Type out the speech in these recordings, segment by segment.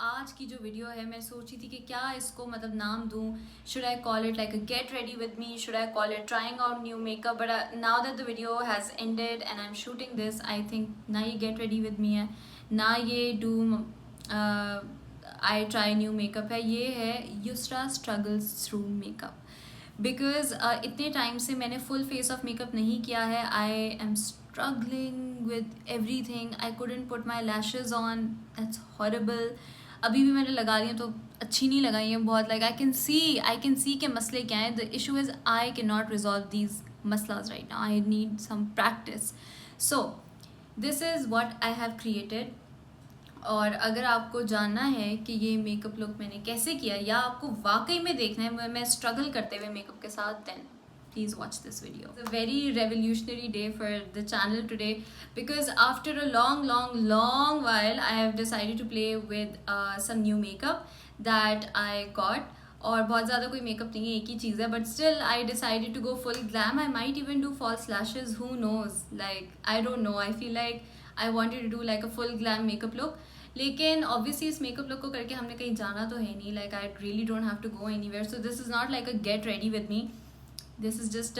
आज की जो वीडियो है मैं सोची थी कि क्या इसको मतलब नाम दूँ. Should I call it like a get ready with me, should I call it trying out new makeup. But now that the video has ended and I am shooting this, I think ना ये gate ready with मी है, ना ये do I try new makeup है. ये है Yusra struggles through makeup. Because इतने time से मैंने फुल फेस ऑफ मेकअप नहीं किया है. I am struggling with every thing. I couldn't put my lashes on. That's horrible. अभी भी मैंने लगा ली हैं तो अच्छी नहीं लगाई हैं बहुत. लाइक आई कैन सी के मसले क्या हैं. The issue is I can not resolve these मसलाज right now. I need some practice. So this is what I have created. और अगर आपको जानना है कि ये मेकअप लुक मैंने कैसे किया या आपको वाकई में देखना है मैं स्ट्रगल करते हुए मेकअप के साथ, then please watch this video. It's a very revolutionary day for the channel today because after a long while I have decided to play with some new makeup that I got. और बहुत ज़्यादा कोई makeup नहीं है, एक ही चीज़ है, but still I decided to go full glam. I might even do false lashes, who knows. Like I don't know, I feel like I wanted to do like a full glam makeup look. लेकिन obviously इस makeup look को करके हमने कहीं जाना तो है नहीं. Like I really don't have to go anywhere. So this is not like a get ready with me. This is just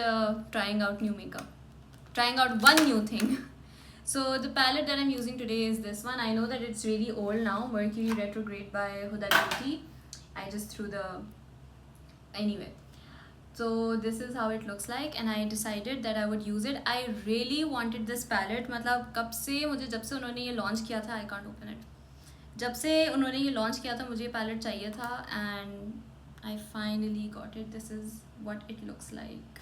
trying out new makeup, trying out one new thing. So the palette that I'm using today is this one. I know that it's really old now, Mercury Retrograde by Huda Beauty. I just threw the anyway. So this is how it looks like and I decided that I would use it. I really wanted this palette. मतलब कब से मुझे, जब से उन्होंने ये launch किया था, I can't open it. जब से उन्होंने ये लॉन्च किया था मुझे ये पैलेट चाहिए था and I finally got it. This is what it looks like.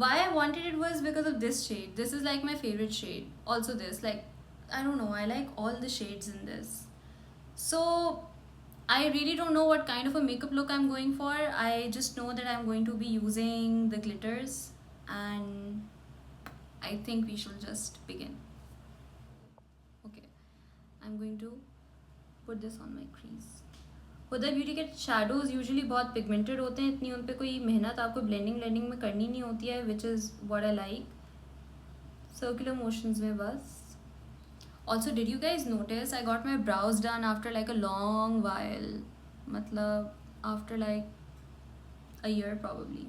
Why I wanted it was because of this shade. This is like my favorite shade. Also this, like, I don't know, I like all the shades in this. So I really don't know what kind of a makeup look I'm going for. I just know that I'm going to be using the glitters and I think we should just begin. Okay, I'm going to put this on my crease. Huda Beauty के shadows usually बहुत pigmented होते हैं, इतनी उन पर कोई मेहनत आपको ब्लेंडिंग में करनी नहीं होती है, which is what I like. Circular motions में बस. Also did you guys notice I got my brows done after like a long while. मतलब after like a year probably.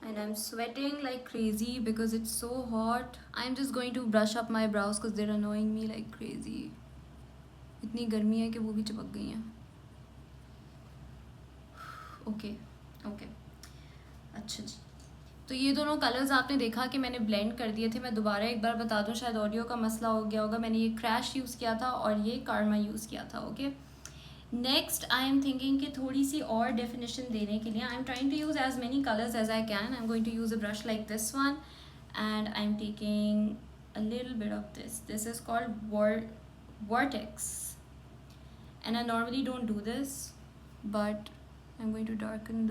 And I'm sweating like crazy because it's so hot. I'm just going to brush up my brows because they're annoying me like crazy. इतनी गर्मी है कि वो भी चिपक गई हैं. ओके ओके अच्छा जी. तो ये दोनों कलर्स आपने देखा कि मैंने ब्लेंड कर दिए थे. मैं दोबारा एक बार बता दूं, शायद ऑडियो का मसला हो गया होगा. मैंने ये क्रैश यूज़ किया था और ये कारमा यूज़ किया था. Okay, next I am thinking कि थोड़ी सी और डेफिनेशन देने के लिए I am trying to use as many colours as I can. I am going to use a brush like this one and I am taking a little bit of this. This is called Vortex. And I normally don't do this, but I'm going to darken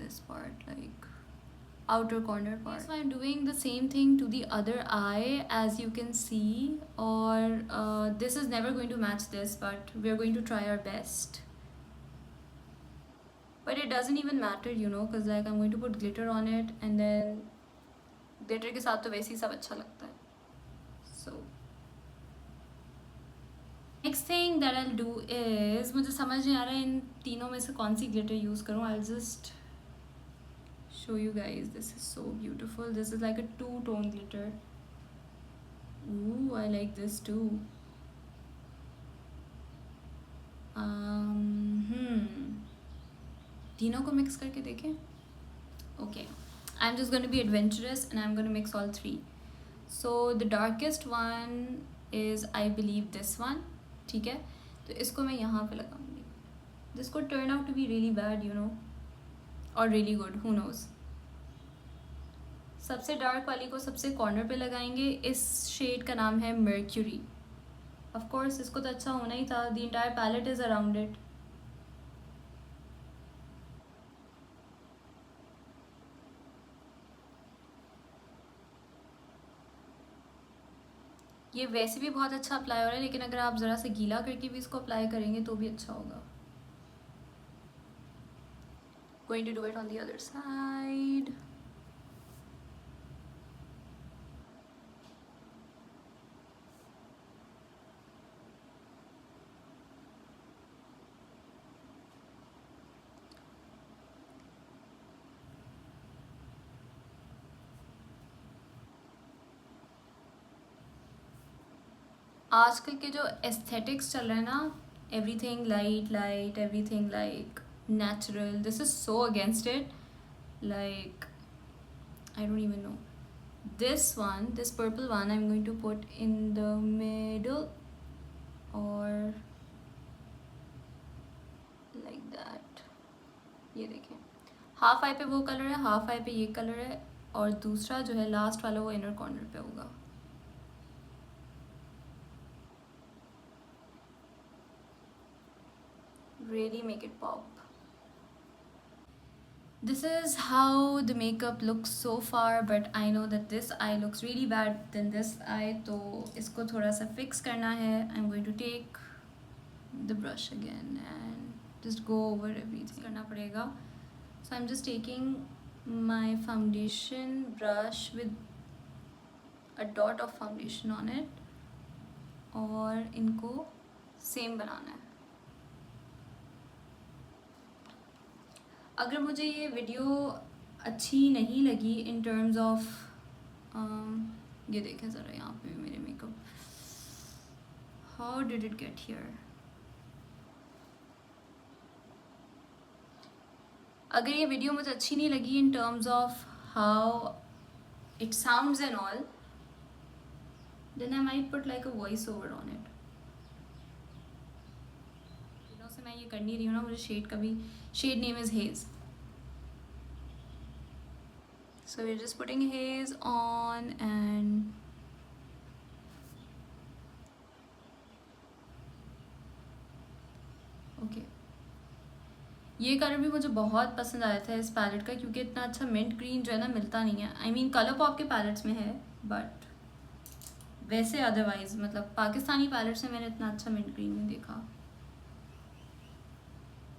this part, like outer corner part. So I'm doing the same thing to the other eye, as you can see. Or this is never going to match this, but we're going to try our best. But it doesn't even matter, you know, because like I'm going to put glitter on it, and then glitter के साथ तो वैसे ही सब अच्छा लगता है. So next thing that I do is, मुझे समझ नहीं आ रहा है इन तीनों में से कौन सी ग्लिटर यूज़ करूँ. I just show you guys. This is so beautiful. This is like a 2-tone glitter. Ooh, I like this too. तीनों को मिक्स करके देखें. Okay, I am just going to be adventurous and I am going to mix all 3. So the darkest one is I believe this one. ठीक है, तो इसको मैं यहाँ पे लगाऊंगी. दिस को turn out to be really bad, you know, और रियली गुड, हु नोज. सबसे डार्क वाली को सबसे कॉर्नर पे लगाएंगे. इस शेड का नाम है मर्क्यूरी. ऑफ कोर्स इसको तो अच्छा होना ही था. The entire palette is around it. ये वैसे भी बहुत अच्छा अप्लाई हो रहा है, लेकिन अगर आप ज़रा से गीला करके भी इसको अप्लाई करेंगे तो भी अच्छा होगा. Going to do it on the other side. आजकल के जो एस्थेटिक्स चल रहे हैं ना, everything light light, everything like natural, this is so against it. Like, I don't even know. This one, this purple one, I'm going to put in the middle or like that. ये देखें, half I पे वो colour है, half I पे ये colour है, और दूसरा जो है लास्ट वाला वो इनर कॉर्नर पे होगा. Really make it pop. This is how the makeup looks so far, but I know that this eye looks really bad than this eye, तो इसको थोड़ा सा fix करना है. I'm going to take the brush again and just go over everything. करना पड़ेगा. So I'm just taking my foundation brush with a dot of foundation on it, और इनको same बनाना है. अगर मुझे ये वीडियो अच्छी नहीं लगी इन टर्म्स ऑफ, ये देखें ज़रा यहाँ पे मेरे makeup, how did it get here. अगर ये वीडियो मुझे अच्छी नहीं लगी in terms of how it sounds and all, then I might put like a voice over on it. से मैं ये कर नहीं रही हूँ ना, मुझे शेड का भी, shade name is haze. So we're just putting haze on and okay. ये कलर भी मुझे बहुत पसंद आया था इस पैलेट का, क्योंकि इतना अच्छा मिंट ग्रीन जो है ना मिलता नहीं है. आई मीन कलर पॉप के पैलेट्स में है, बट वैसे अदरवाइज मतलब पाकिस्तानी पैलेट्स में मैंने इतना अच्छा मिंट ग्रीन नहीं देखा,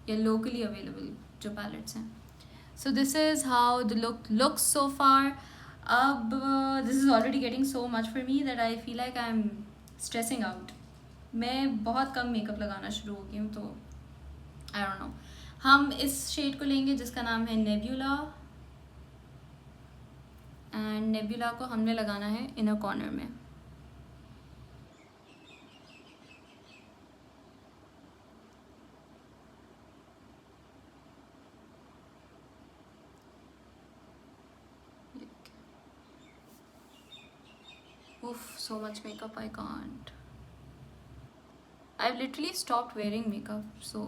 या लोकली अवेलेबल जो पैलेट्स हैं. So this is how the look looks so far. अब this is already getting so much for me that I feel like I'm stressing out. मैं बहुत कम मेकअप लगाना शुरू हो गई हूँ, तो I don't know. हम इस शेड को लेंगे जिसका नाम है नेब्यूला, एंड नेब्यूला को हमने लगाना है इनर कॉर्नर में. Oof, so much makeup, I can't. I've literally stopped wearing makeup, so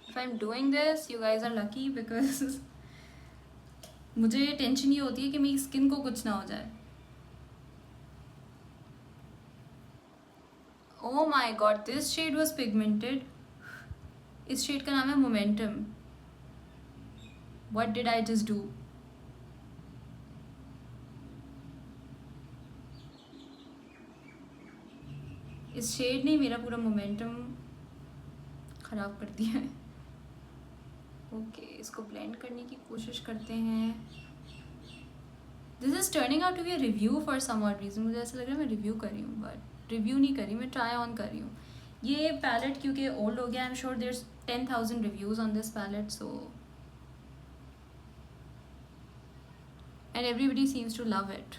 if I'm doing this, you guys are lucky because मुझे टेंशन ये होती है कि मेरी स्किन को कुछ ना हो जाए. Oh my god, this shade was pigmented. इस शेड का नाम है momentum. What did I just do? इस शेड ने मेरा पूरा मोमेंटम ख़राब कर दिया है. ओके, इसको ब्लेंड करने की कोशिश करते हैं. This is turning out to be a review for some odd reason. मुझे ऐसा लग रहा है मैं रिव्यू कर रही हूँ, बट रिव्यू नहीं कर रही, मैं ट्राई ऑन कर रही हूँ. ये पैलेट क्योंकि ओल्ड हो गया, I am sure there 10,000 reviews on this palette, so and everybody seems to love it.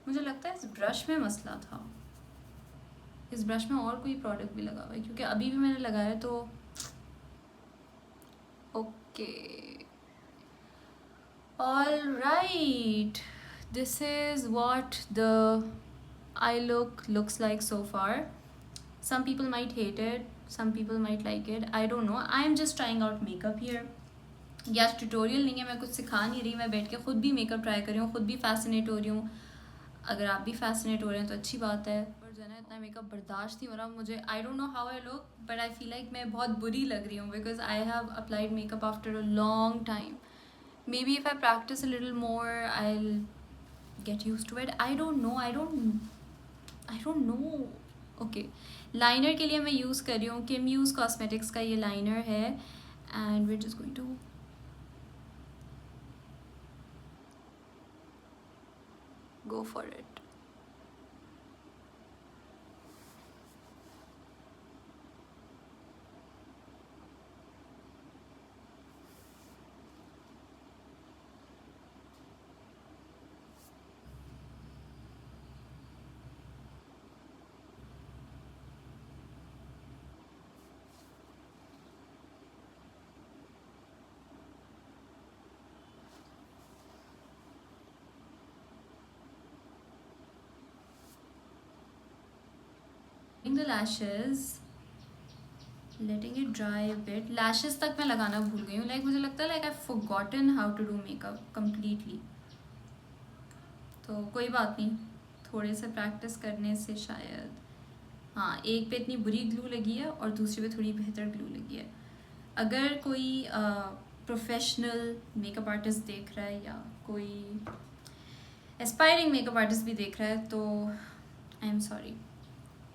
मुझे लगता है इस ब्रश में मसला था, इस ब्रश में और कोई प्रोडक्ट भी लगा हुआ है, क्योंकि अभी भी मैंने लगाया तो okay. All right, this is what the I looks like so far. Some people might hate it, some people might like it, I don't know. I am just trying out makeup here. या tutorial नहीं है, मैं कुछ सिखा नहीं रही, मैं बैठ के खुद भी मेकअप ट्राई कर रही हूँ, खुद भी फैसिनेट हो रही हूँ. अगर आप भी फैसिनेट हो रहे हैं तो अच्छी बात है. पर जो है ना, इतना मेकअप बर्दाश्त नहीं हो रहा मुझे. I don't know how I look, but I feel like मैं बहुत बुरी लग रही हूँ, because I have applied makeup after a long time. Maybe if I practise a little more I will get use to it. I don't know. Okay, liner के लिए मैं use कर रही हूँ किम यूज़ कॉस्मेटिक्स का ये liner है, and we are just going to go for it. The lashes, letting it dry bit. Lashes तक मैं लगाना भूल गई हूँ. लाइक मुझे लगता है like I forgotten how to do makeup completely. तो कोई बात नहीं, थोड़े से प्रैक्टिस करने से शायद. हाँ, एक पे इतनी बुरी ग्लू लगी है और दूसरे पे थोड़ी बेहतर ग्लू लगी है. अगर कोई प्रोफेशनल मेकअप आर्टिस्ट देख रहा है या कोई एस्पायरिंग मेकअप आर्टिस्ट भी देख रहा है तो आई एम सॉरी.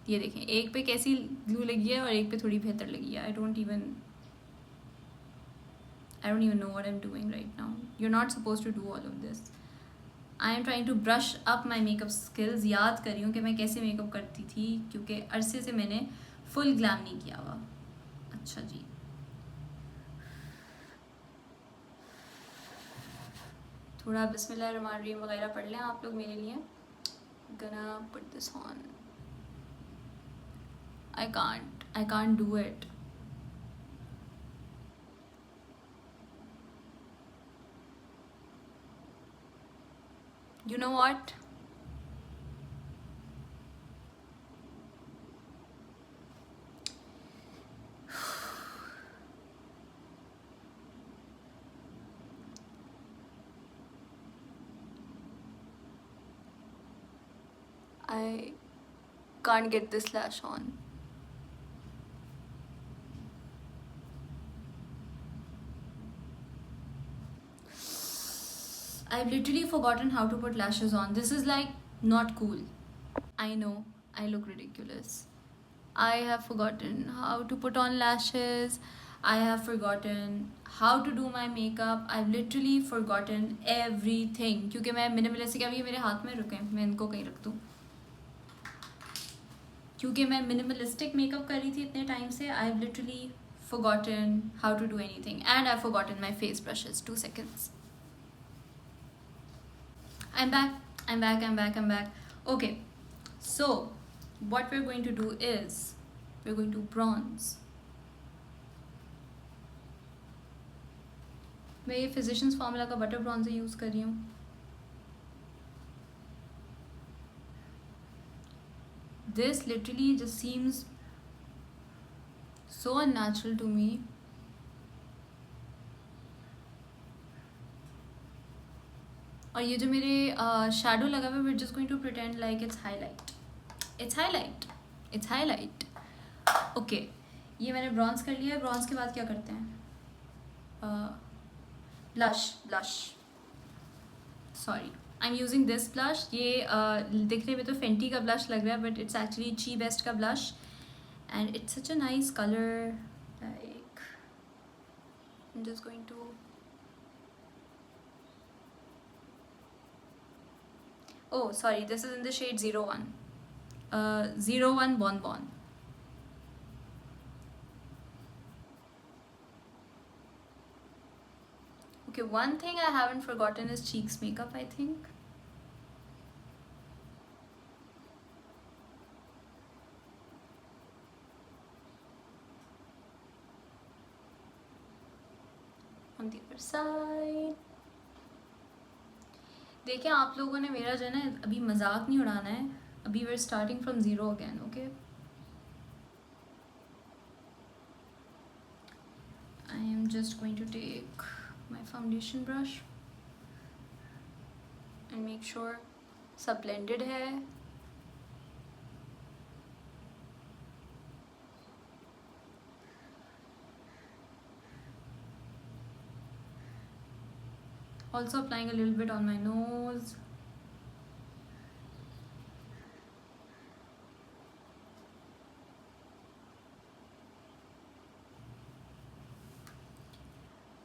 ये देखें, एक पे कैसी ग्लू लगी है और एक पे थोड़ी बेहतर लगी है. I don't even know what I am doing right now. You are not suppose to do all of this. I am trying to brush up my makeup skills. याद कर रही हूँ कि मैं कैसे मेकअप करती थी, क्योंकि अरसे से मैंने फुल ग्लैम नहीं किया हुआ. अच्छा जी, थोड़ा बिस्मिल्लाहिर्रहमानिर्रहीम वगैरह पढ़ लें आप लोग मेरे लिए. गना put this on. I can't do it. You know what? I can't get this lash on. I've literally forgotten how to put lashes on. This is like not cool. I know, I look ridiculous. I have forgotten how to put on lashes. I have forgotten how to do my makeup. I've literally forgotten everything. क्योंकि मैं minimalistic, अभी मेरे हाथ में रुके, मैं इनको कहीं रख दूँ. क्योंकि मैं मिनिमलिस्टिक मेकअप कर रही थी इतने टाइम से. I've literally forgotten how to do anything. And I've forgotten my face brushes. 2 seconds. I'm back. Okay, so what we're going to do is we're going to bronze. मैं ये physicians formula का butter bronzer use कर रही हूँ. This literally just seems so unnatural to me. और ये जो मेरे शैडो लगा हुआ है, we're just going to pretend like it's highlight. Okay, ये मैंने ब्रॉन्ज कर लिया है. ब्रॉन्ज के बाद क्या करते हैं? Blush. Sorry, I am using this blush. ये दिखने में तो फेंटी का ब्लश लग रहा है, बट इट्स एक्चुअली ची बेस्ट का blush. And it's such a nice colour. Like I am just going to. Oh, sorry, this is in the shade 01. 01 Bonbon. Okay, one thing I haven't forgotten is cheeks makeup, I think. On the other side. देखिए, आप लोगों ने मेरा जो है ना अभी मजाक नहीं उड़ाना है. अभी we're starting from zero again, okay? I am just going to take my foundation brush and make sure सब blended है. Also applying a little bit on my nose.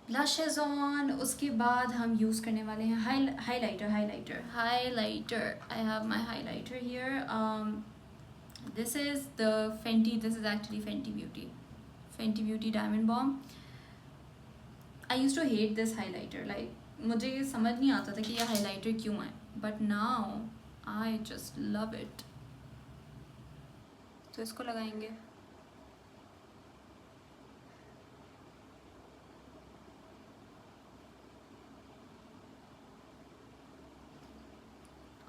Blush is on. उसके बाद हम यूज़ करने वाले हैं highlighter. I have my highlighter here. This is the Fenty. This is actually Fenty Beauty Diamond Bomb. I used to hate this highlighter. Like मुझे ये समझ नहीं आता था कि ये highlighter क्यों है. But now I just love it. तो इसको लगाएंगे.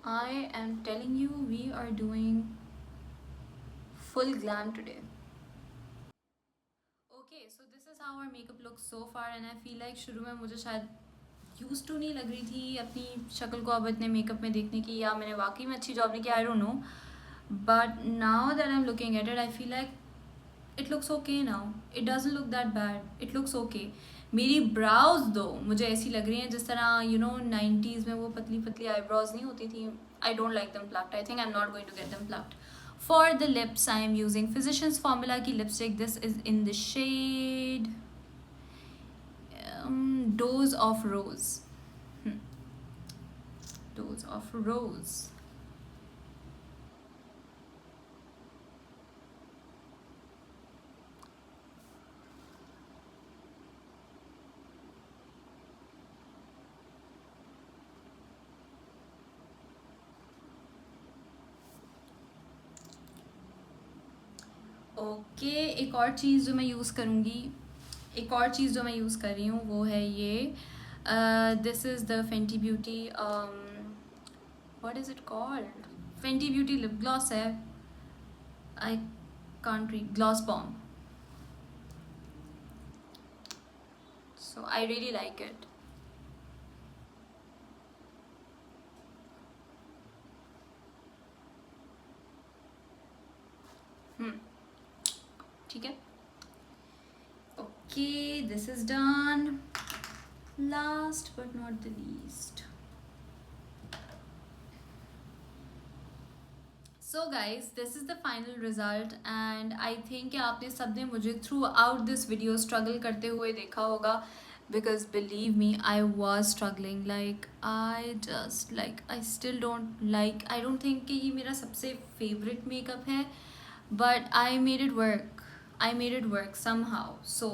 I am telling you, we are doing full glam today. Okay, so this is how our makeup looks so far and I feel like शुरू में मुझे शायद use to नहीं लग रही थी अपनी शक्ल को अब इतने मेकअप में देखने की, या मैंने वाकई में अच्छी जॉब नहीं की, आई don't no. But now that I am looking at it I feel like it looks okay now. It doesn't look that bad, it looks okay. मेरी ब्राउज दो मुझे ऐसी लग रही हैं जिस तरह यू नो 90s में वो पतली पतली आईब्रोज नहीं होती थी. I don't like them plucked. I think I am not going to get them plucked. For the lips, I am using Physicians Formula की lipstick. This is in the shade Dose of Rose. Dose of Rose. Okay, एक और चीज़ जो मैं use करूँगी, एक और चीज़ जो मैं यूज़ कर रही हूँ वो है ये. This is the Fenty Beauty, what is it called, Fenty Beauty lip gloss है. I can't read, gloss bomb. So I really like it. ठीक है. Okay, this is done. Last but not the least. So guys, this is the final result and I think आपने सबने मुझे throughout this video struggle करते हुए देखा होगा, because believe me I was struggling. Like I just like I still don't like, I don't think कि ये मेरा सबसे फेवरेट मेकअप है, but I made it work. I made it work somehow. So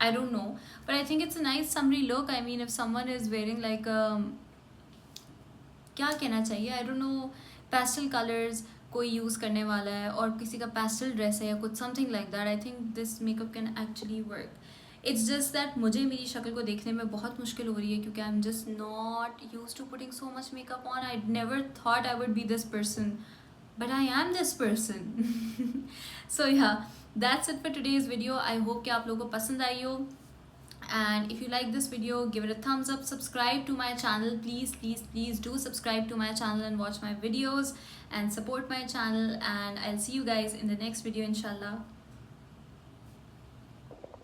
I don't know, but I think it's a nice summery look. I mean, if someone is wearing like क्या कहना चाहिए, I don't know, pastel colors कोई use करने वाला है और किसी का pastel dress है या कुछ something like that, I think this makeup can actually work. It's just that मुझे मेरी शक्ल को देखने में बहुत मुश्किल हो रही है क्योंकि I'm just not used to putting so much makeup on. I never thought I would be this person, but I am this person. So yeah, that's it for today's video. I hope कि आप लोगों को पसंद आई हो. And if you like this video, give it a thumbs up. Subscribe to my channel. Please do subscribe to my channel and watch my videos and support my channel. And I'll see you guys in the next video, inshallah.